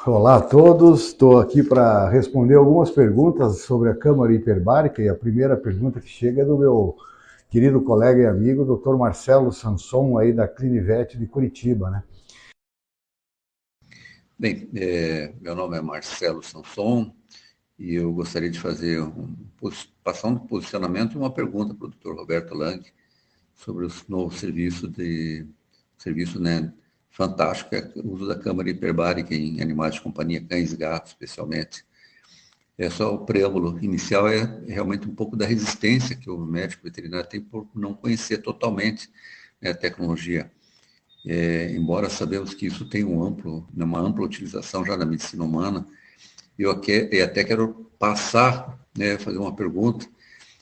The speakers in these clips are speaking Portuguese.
Olá a todos, estou aqui para responder algumas perguntas sobre a câmara hiperbárica e a primeira pergunta que chega é do meu querido colega e amigo, Dr. Marcelo Sanson, aí da Clinivet de Curitiba, né? Bem, meu nome é Marcelo Sanson e eu gostaria de fazer passar um posicionamento e uma pergunta para o Dr. Roberto Lang sobre o novo serviço, né, fantástico, que é o uso da câmara hiperbárica em animais de companhia, cães e gatos, especialmente. Só o preâmbulo inicial é realmente um pouco da resistência que o médico veterinário tem por não conhecer totalmente, né, a tecnologia. Embora sabemos que isso tem uma ampla utilização já na medicina humana, eu até quero passar, né, fazer uma pergunta,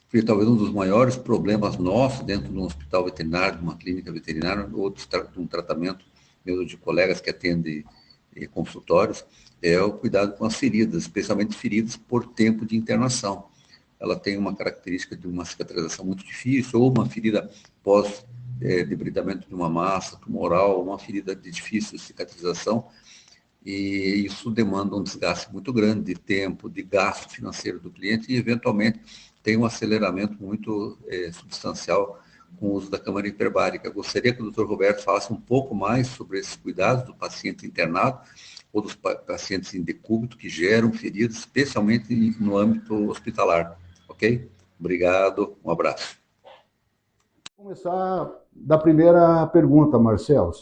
porque talvez um dos maiores problemas nossos dentro de um hospital veterinário, de uma clínica veterinária, ou de um tratamento mesmo de colegas que atendem consultórios, é o cuidado com as feridas, especialmente feridas por tempo de internação. Ela tem uma característica de uma cicatrização muito difícil, ou uma ferida pós-debridamento de uma massa tumoral, uma ferida de difícil cicatrização, e isso demanda um desgaste muito grande de tempo, de gasto financeiro do cliente e, eventualmente, tem um aceleramento muito substancial com o uso da câmara hiperbárica. Gostaria que o Dr. Roberto falasse um pouco mais sobre esses cuidados do paciente internado ou dos pacientes em decúbito que geram feridas, especialmente no âmbito hospitalar. Ok? Obrigado, um abraço. Vou começar da primeira pergunta, Marcelo.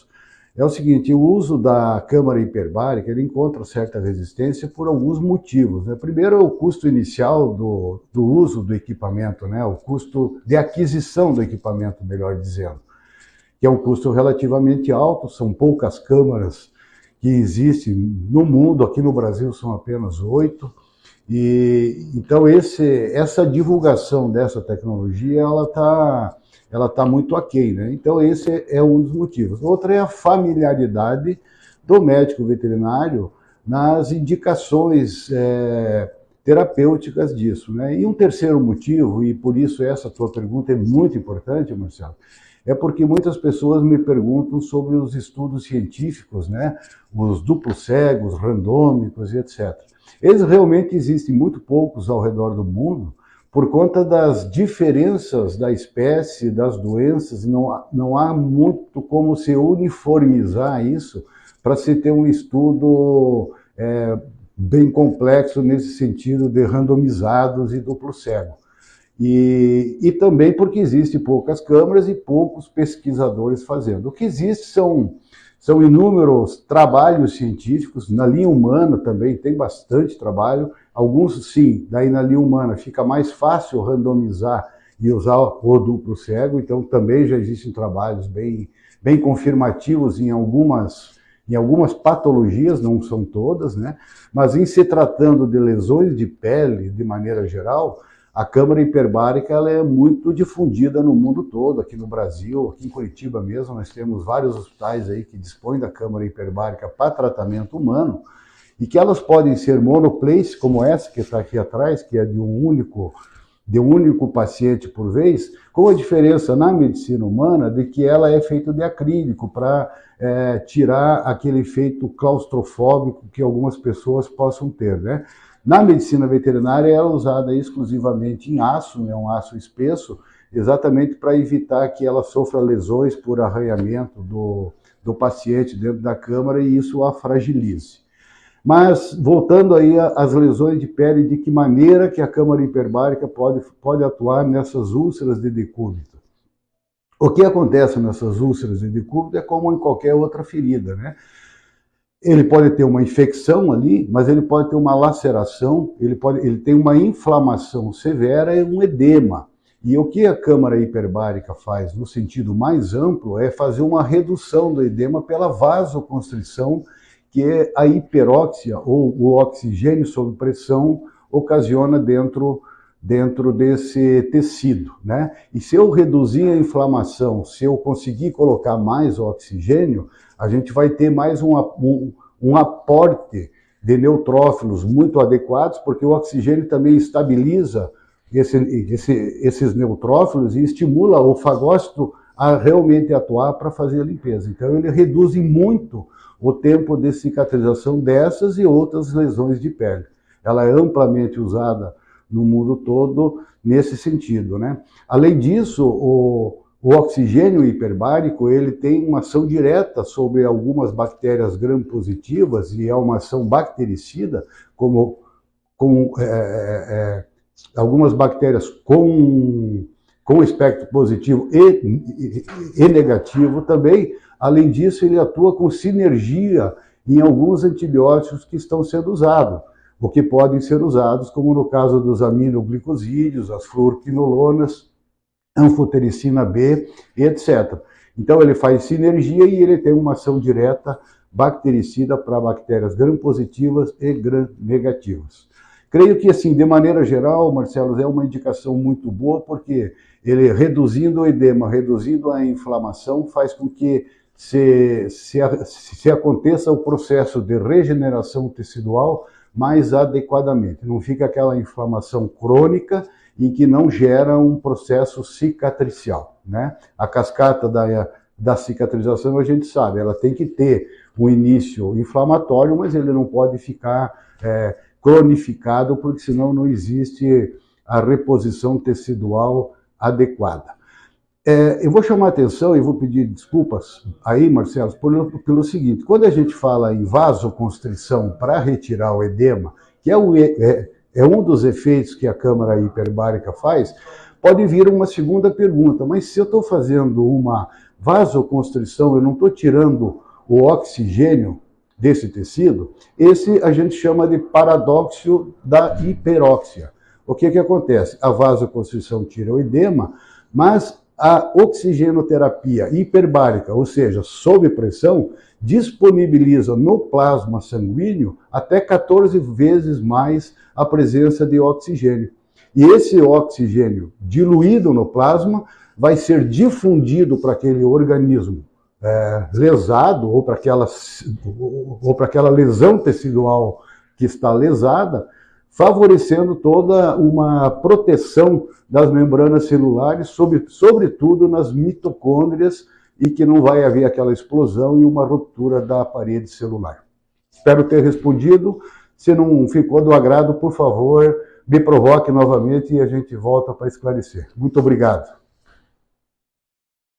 É o seguinte, o uso da câmara hiperbárica, ele encontra certa resistência por alguns motivos, né? Primeiro é o custo inicial do uso do equipamento, né? O custo de aquisição do equipamento, melhor dizendo, que é um custo relativamente alto, são poucas câmaras que existem no mundo, aqui no Brasil são apenas 8, e então essa divulgação dessa tecnologia, ela está muito aquém, né? Então esse é um dos motivos. Outra é a familiaridade do médico veterinário nas indicações terapêuticas disso, né? E um terceiro motivo, e por isso essa tua pergunta é muito importante, Marcelo, é porque muitas pessoas me perguntam sobre os estudos científicos, né? Os duplos cegos, randômicos e etc. Eles realmente existem muito poucos ao redor do mundo, por conta das diferenças da espécie, das doenças, não há muito como se uniformizar isso para se ter um estudo bem complexo nesse sentido de randomizados e duplo cego. E também porque existem poucas câmaras e poucos pesquisadores fazendo. O que existe são inúmeros trabalhos científicos, na linha humana também tem bastante trabalho, alguns sim, daí na linha humana fica mais fácil randomizar e usar o duplo cego, então também já existem trabalhos bem confirmativos em algumas patologias, não são todas, né? Mas em se tratando de lesões de pele, de maneira geral, a câmara hiperbárica ela é muito difundida no mundo todo, aqui no Brasil, aqui em Curitiba mesmo, nós temos vários hospitais aí que dispõem da câmara hiperbárica para tratamento humano, e que elas podem ser monoplace, como essa que está aqui atrás, que é de um único paciente por vez, com a diferença na medicina humana de que ela é feita de acrílico para tirar aquele efeito claustrofóbico que algumas pessoas possam ter, né? Na medicina veterinária é usada exclusivamente em aço, né, um aço espesso, exatamente para evitar que ela sofra lesões por arranhamento do paciente dentro da câmara e isso a fragilize. Mas, voltando aí às lesões de pele, de que maneira que a câmara hiperbárica pode atuar nessas úlceras de decúbito? O que acontece nessas úlceras de decúbito é como em qualquer outra ferida, né? Ele pode ter uma infecção ali, mas ele pode ter uma laceração, ele tem uma inflamação severa e um edema. E o que a câmara hiperbárica faz, no sentido mais amplo, é fazer uma redução do edema pela vasoconstrição, que é a hiperóxia, ou o oxigênio sob pressão, ocasiona dentro desse tecido, né? E se eu reduzir a inflamação, se eu conseguir colocar mais oxigênio, a gente vai ter mais um aporte de neutrófilos muito adequados, porque o oxigênio também estabiliza esses neutrófilos e estimula o fagócito a realmente atuar para fazer a limpeza. Então ele reduz muito o tempo de cicatrização dessas e outras lesões de pele. Ela é amplamente usada no mundo todo nesse sentido, né? Além disso, o oxigênio hiperbárico, ele tem uma ação direta sobre algumas bactérias gram-positivas e é uma ação bactericida, como algumas bactérias com espectro positivo e negativo também. Além disso, ele atua com sinergia em alguns antibióticos que estão sendo usados, ou que podem ser usados, como no caso dos aminoglicosídeos, as fluoroquinolonas, anfotericina B, etc. Então ele faz sinergia e ele tem uma ação direta bactericida para bactérias gram-positivas e gram-negativas. Creio que, assim, de maneira geral, Marcelo, é uma indicação muito boa, porque ele, reduzindo o edema, reduzindo a inflamação, faz com que se aconteça o processo de regeneração tecidual mais adequadamente. Não fica aquela inflamação crônica em que não gera um processo cicatricial, né? A cascata da cicatrização, a gente sabe, ela tem que ter um início inflamatório, mas ele não pode ficar cronificado, porque senão não existe a reposição tecidual adequada. Eu vou chamar a atenção e vou pedir desculpas aí, Marcelo, pelo seguinte: quando a gente fala em vasoconstrição para retirar o edema, que é um dos efeitos que a câmara hiperbárica faz, pode vir uma segunda pergunta: mas se eu estou fazendo uma vasoconstrição, eu não estou tirando o oxigênio desse tecido? Esse a gente chama de paradoxo da hiperóxia. O que acontece? A vasoconstrição tira o edema, mas a oxigenoterapia hiperbárica, ou seja, sob pressão, disponibiliza no plasma sanguíneo até 14 vezes mais a presença de oxigênio. E esse oxigênio diluído no plasma vai ser difundido para aquele organismo lesado, ou para aquela lesão tecidual que está lesada, favorecendo toda uma proteção das membranas celulares, sobretudo nas mitocôndrias, e que não vai haver aquela explosão e uma ruptura da parede celular. Espero ter respondido. Se não ficou do agrado, por favor, me provoque novamente e a gente volta para esclarecer. Muito obrigado.